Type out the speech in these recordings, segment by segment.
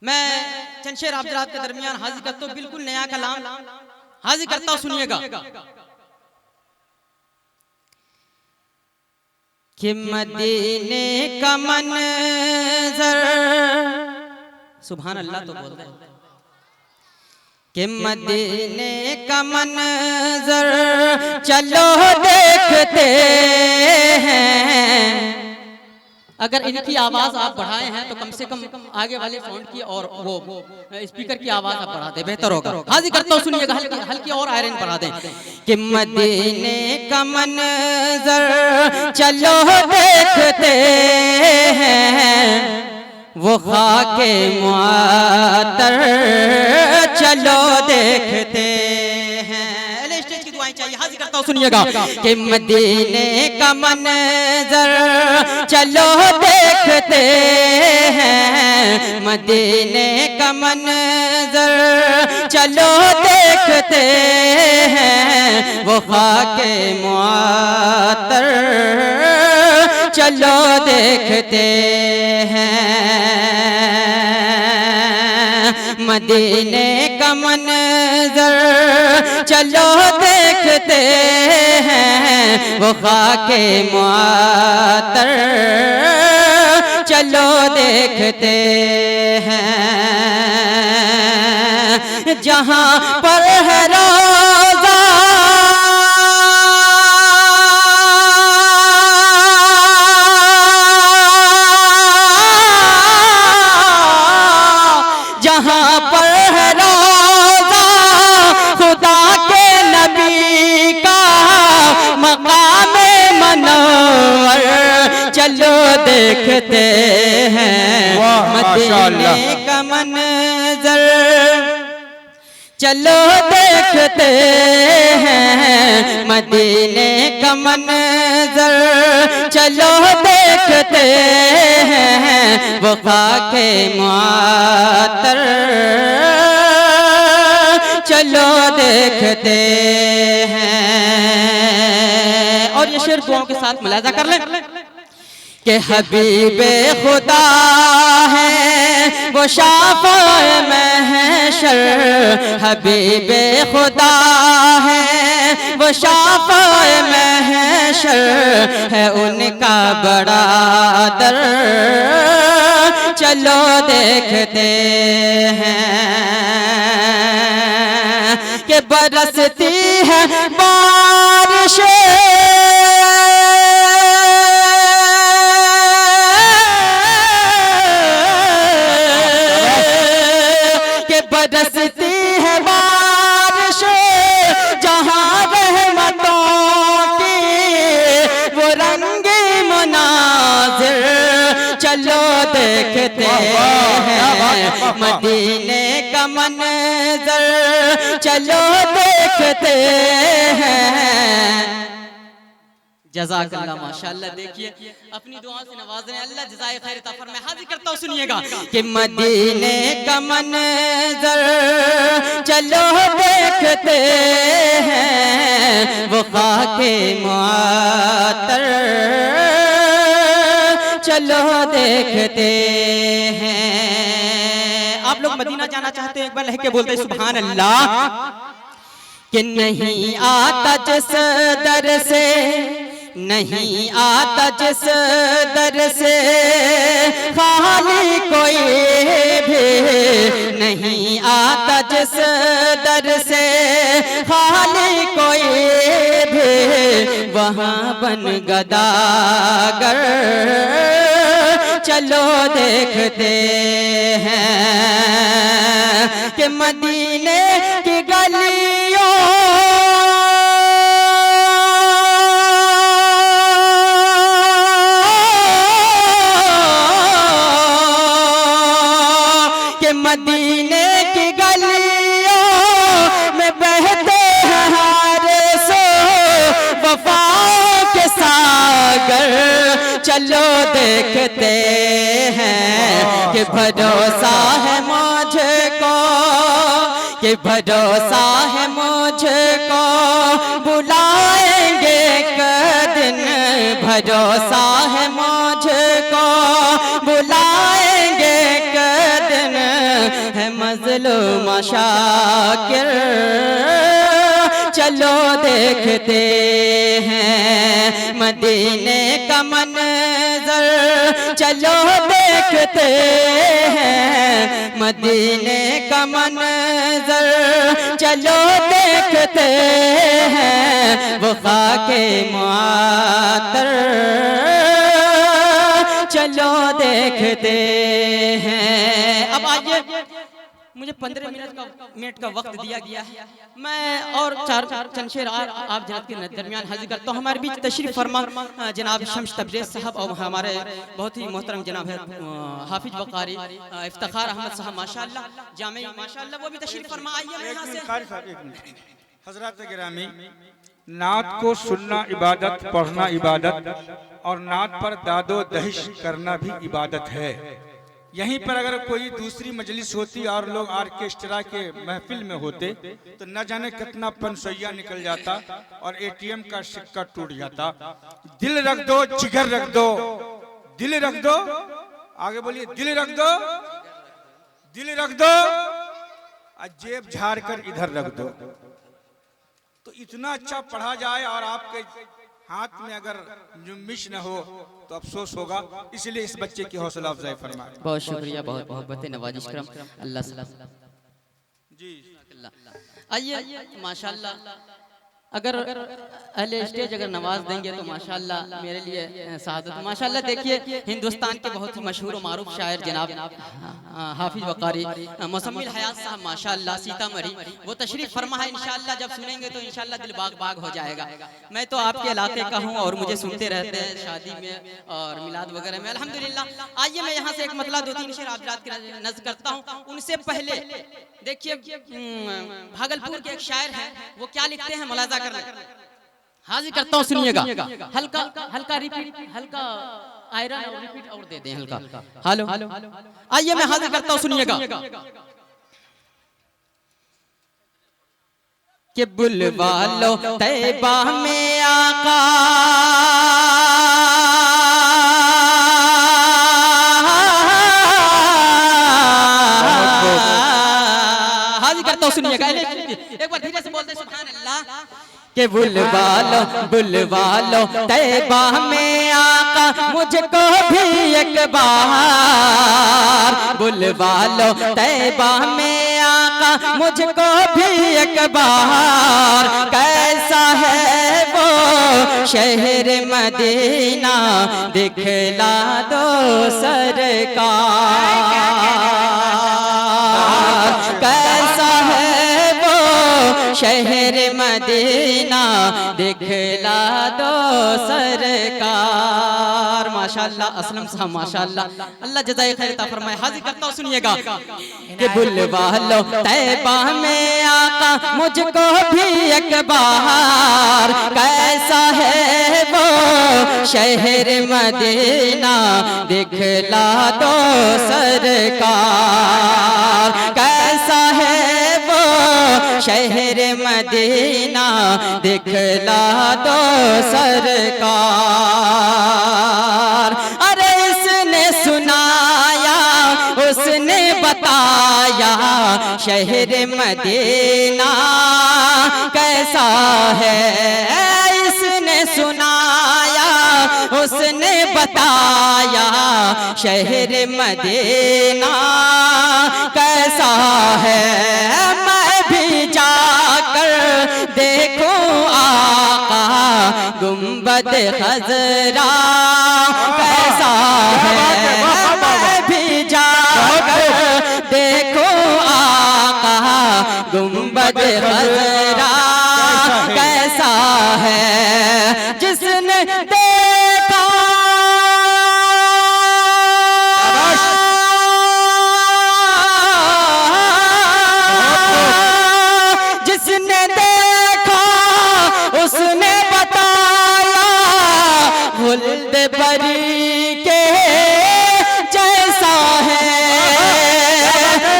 मैं चंद शेर आप के दरमियान हाजिर करता हूँ, बिल्कुल नया कलाम हाजिर करता हूँ, सुनिएगा। कि मदीने का मंज़र, सुभान अल्लाह तो बोल रहे हैं कि मदीने का मंज़र चलो देखते हैं। अगर इनकी आवाज आप बढ़ाए हैं तो कम से कम आगे वाले साउंड की और वो स्पीकर की आवाज आप बढ़ा दे, बेहतर होगा। हाजिर करता हूँ, सुनिएगा, हल्की और आयरन बढ़ा दें। कि मदीने का मंज़र चलो देखते हैं, वो खाके मुअत्तर चलो देखते हैं। स्टेज की दुआएं चाहिए, हाजिर करता हूँ, सुनिएगा। कि मदीने का मंज़र चलो देखते हैं, मदीने का मंज़र चलो देखते हैं, वो खाके मुअत्तर चलो देखते हैं। मदीने का मंज़र चलो देखते हैं, वो खाके मुअत्तर चलो देखते हैं। जहाँ पर है रोज़ा जहाँ पर है रोज़ा खुदा के नबी का मकाम मनव्वर चलो देखते हैं। मदीने का मंज़र चलो देखते हैं, मदीने का मंज़र चलो देखते हैं, वो खाके मुअत्तर चलो देखते हैं। और ये शेर दुआओं के साथ मुलाजा कर लें कि हबीबे खुदा है वो शाफ़ाए महशर, हबीबे खुदा है वो शाफ़ाए महशर, है उनका बड़ा दर चलो देखते हैं। कि बरसती है बारिशें बरसती है बारिश, जहाँ रहमतों की वो रंगे मुनाज़िर चलो देखते हैं। मदीने का मंज़र चलो देखते हैं। जज़ाकल्लाह, माशाअल्लाह। देखिए अपनी दुआ से नवाज रहे, अल्लाह जज़ाए खैर अता फरमाए। हाजिर करता हूँ, सुनिएगा। कि मदीने का मंज़र चलो देखते हैं, वो खाके मुअत्तर चलो देखते हैं। आप लोग मदीना जाना चाहते हैं, एक बार लह के बोलते सुभान अल्लाह। कि नहीं आता जिस दर से, नहीं आता जिस दर से खाली कोई भी, नहीं आता जिस दर से खाली कोई भी, वहाँ बन गदागर चलो देखते हैं। कि मदीने की गलियों मदीने की गलियों में बहते हैं हारे सो वफाओं के सागर चलो देखते हैं। कि भरोसा है मुझको, कि भरोसा है मुझको बुलाएंगे एक दिन, भरोसा है मुझको बुलाएंगे एक दिन, बदलो मशाकिर, चलो देखते हैं मदीने का मंजर, चलो देखते हैं मदीने का मंजर, चलो देखते हैं वो खाके मुआत्तर, चलो देखते हैं। अब आइए, मुझे 15 मिनट का वक्त दिया गया है, मैं और चार चंद शेर आप जनाब के दरमियान हाजिर करता हूँ। हमारे बीच तशरीफ फरमा जनाब शम्स तबरेज़ साहब और हमारे बहुत ही मोहतरम जनाब है हाफिज वकारी इफ्तिखार अहमद साहब माशाअल्लाह जामे माशाअल्लाह, वो भी तशरीफ फरमा। आइए यहाँ से हज़रात गिरामी, नात को सुनना इबादत, पढ़ना इबादत, और नात पर दादो दहिश करना भी इबादत है। यहीं पर अगर कोई दूसरी मजलिस होती और लोग आर्केस्ट्रा के महफिल में होते तो न जाने कितना पनसोइया निकल जाता और एटीएम का सिक्का टूट जाता। दिल रख दो, जिगर रख दो, दिल रख दो, आगे बोलिए, दिल रख दो, दिल रख दो, और जेब झाड़ कर इधर रख दो। तो इतना अच्छा पढ़ा जाए और आपके हाथ में अगर जुम्बिश न हो तो अफसोस होगा। इसलिए इस बच्चे की हौसला अफजाई फरमाए। बहुत शुक्रिया, बहुत मोहब्बत नवाजिश करम अल्लाह जी। आइए माशाअल्लाह, अगर अहले स्टेज अगर नवाज देंगे तो माशाअल्लाह मेरे लिए सादत। माशाअल्लाह देखिए, हिंदुस्तान के बहुत ही मशहूर और मारूफ शायर जनाब हाफिज वकारी मुसम्मिल हयात साहब माशाअल्लाह सीतामढ़ी, वो तशरीफ फरमा है। इंशाअल्लाह जब सुनेंगे तो इंशाअल्लाह दिल बाग बाग हो जाएगा। मैं तो आपके इलाके का हूँ और मुझे सुनते रहते हैं शादी में और मिलाद वगैरह में अल्हम्दुलिल्लाह। आइए मैं यहाँ से एक मतलब 2-3 शेर आप की नज़र करता हूँ। उनसे पहले देखिए भागलपुर के एक शायर हैं, वो क्या लिखते हैं मुलाजा करना हाजिर करता हूँ, सुनिएगा। हल्का हल्का रिपीट, हल्का आयरन और रिपीट और दे दें हल्का। हेलो, आइए मैं हाजिर करता हूँ, सुनिएगा। कि बुलवा लो तैबा में आका, हाजिर करता हूँ, सुनिएगा। एक बार धीरे से बोलते सुभान अल्लाह। के बुलवा लो तैबा में आका, मुझको भी एक बार बुलवा लो तैबा में आका, मुझको भी एक बार। कैसा है वो शहर मदीना, दिखला दो सरकार। कैसा है वो शहर मदीना, दिखला दो सरकार। माशाअल्लाह असलम साहब माशाअल्लाह, अल्लाह जज़ाए खैर अता फरमाए। हाजिर करता हूँ, सुनिएगा। कि बुलवा लो तैबा में आका, मुझको भी एक बार। कैसा है वो शहर मदीना, दिखला दो सरकार। कैसा है वो शहर मदीना, दिखला दो सरकार। अरे इसने सुनाया, उसने बताया, शहर मदीना कैसा है। इसने सुनाया, उसने बताया, शहर मदीना कैसा है। मैं भी जाकर देखूं आका, गुंबद खजरा कैसा है। मैं भी जाकर देखूं आका, गुंबद खजरा कैसा है। जिसने देखा जिसने देखा, उसने बताया, खुल्द बरी के जैसा है।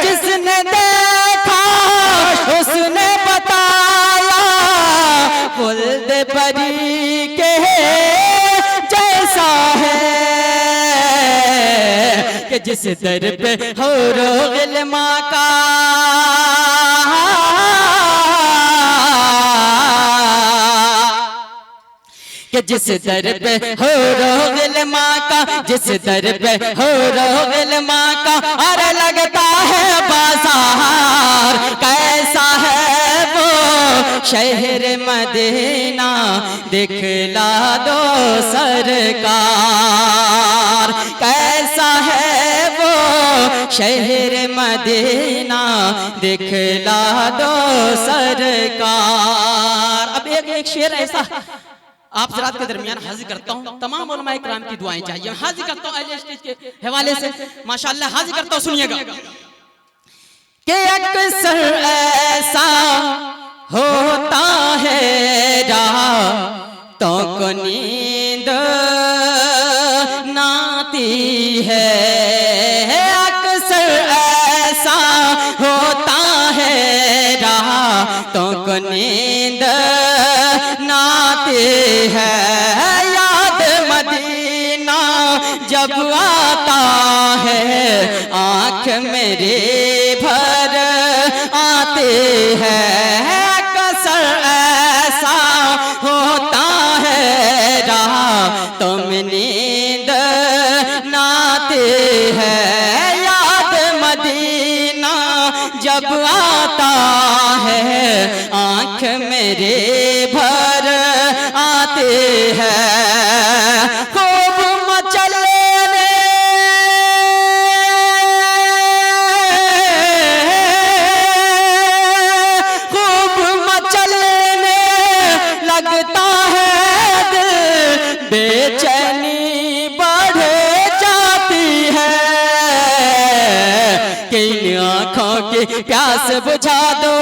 जिसने देखा, उसने बताया, खुल्द बरी के जिस दर पे हो रोगिल माँ का कि जिस दर पे हो रोगिल माँ का, जिस दर पे हो रोगिल माँ का, अरे लगता है बाजार कैसा है वो शहर मदीना, दिखला दो सरकार, कैसा है वो शहर मदीना, दिखला दो सरकार। अब एक शेर ऐसा आप ज़रात के दरमियान हाजिर करता हूँ, तमाम उलमाए किराम की दुआएं चाहिए, हाजिर करता हूँ अहले स्टेज के हवाले से माशाअल्लाह हाजिर करता हूँ, सुनिएगा कि अक्सर ऐसा होता है रातों को नींद नाती है, अक्सर ऐसा होता है रातों को नींद नाती है, याद मदीना जब आता है आँख मेरे भर आते हैं, कसर ऐसा होता है रातों में नींद नाते हैं, याद मदीना जब आता है आँख मेरे भर आते हैं, खूब मचलने लगता है दिल, बेचैनी बढ़ जाती है, कि इन आँखों की प्यास बुझा दो,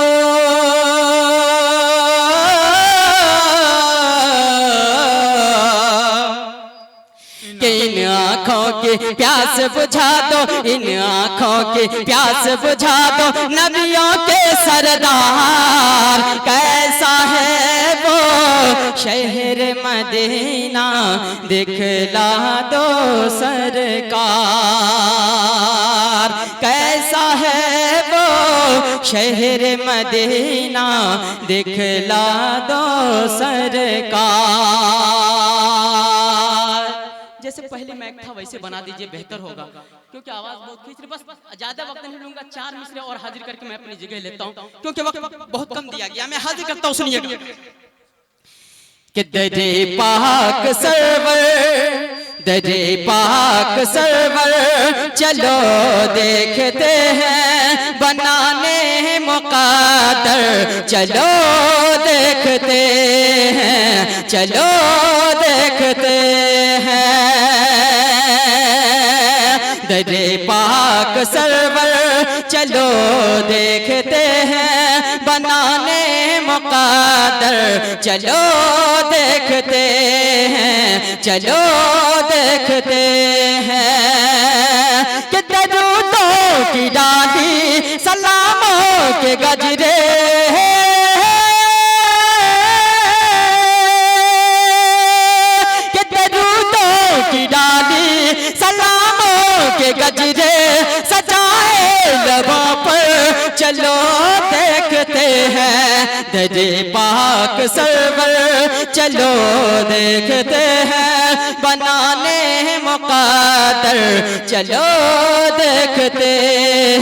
इन आँखों की प्यास बुझा दो, इन आँखों की प्यास बुझा दो, नबियों के सरदार कैसा है वो शहर मदीना, दिखला दो सरकार, कैसा है वो शहर मदीना, दिखला दो सरकार। जैसे पहले मैक था वैसे बना दीजिए, बेहतर होगा, क्योंकि आवाज बहुत खींच रही। बस ज्यादा वक्त नहीं लूंगा, 4 मिसरे और हाजिर करके मैं अपनी जगह लेता हूं, क्योंकि वक्त बहुत कम दिया गया। मैं हाजिर करता हूं, सुनिएगा कि दरे पाक सरवर, दरे पाक सरवर, चलो देखते हैं बनाने मुक़द्दर, चलो देखते हैं, चलो देखते हैं, दरे पाक सरवर चलो देखते हैं बनाने मुक़द्दर, चलो देखते हैं, चलो देखते हैं कि दरूदों की डाली सलामों के गजरे, कि दरूदों की डाली सलामों के गजरे सजाए लबों पर, चलो देखते हैं दरे पाक सरवर, चलो देखते हैं बनाने मुक़द्दर, चलो देखते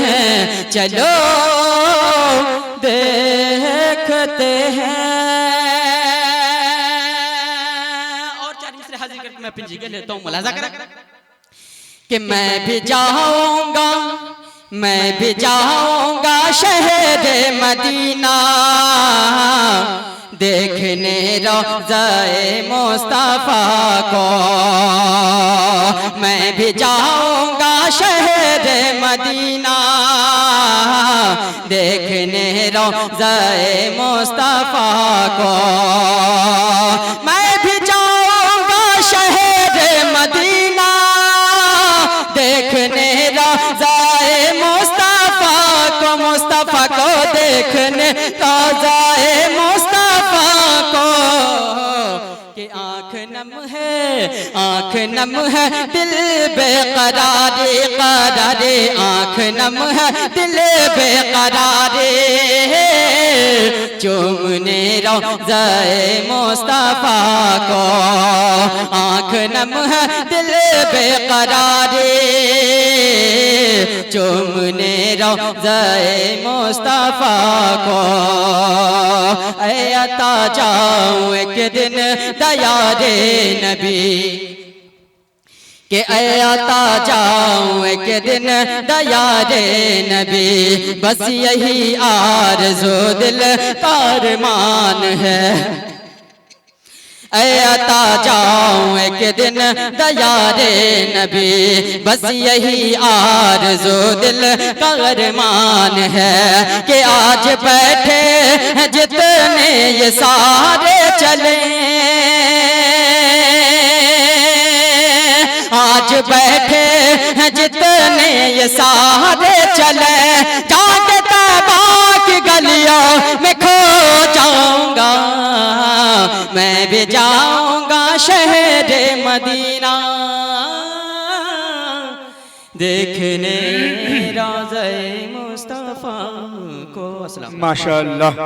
हैं, चलो देखते हैं। और 4 मिसरे हाजिर करके मैं अपनी जगह लेता हूँ, मुलाज़ा करें कि मैं भी जाऊंगा, मैं भी जाऊंगा शहर मदीना, देखने रोज़ाए मुस्तफ़ा को, मैं भी जाऊंगा शहर मदीना, देखने रोज़ाए मुस्तफ़ा को, मैं भी जाऊंगा शहर मदीना, देखने रोज़ाए मुस्तफ़ा को, मुस्तफ़ा को देखने रोज़ाए मुस्तफ़ा को, कि आँख नम है आँख नम है दिल बेकरारे करारे, आँख नम है दिल बेकरारे, चूमने रोज़ाए मुस्तफा को, आँख नम है दिल बेकरारे, चूमने रोज़ाए मुस्तफा को। ऐ अता जाऊं एक दिन दयारे नबी, कि ऐ आता जाऊं एक दिन दयारे नबी, बस यही आरज़ू दिल का अरमान है। ऐ आता जाऊं एक दिन दयारे नबी, बस यही आरज़ू दिल का अरमान है, कि आज बैठे हैं जितने ये सारे चले, आज बैठे हैं जितने ये सारे चले, जाके तैबा की गलियों में खो जाऊंगा, मैं भी जाऊंगा शहर मदीना, देखने रोज़े मुस्तफा को। अस्सलाम। माशाअल्लाह।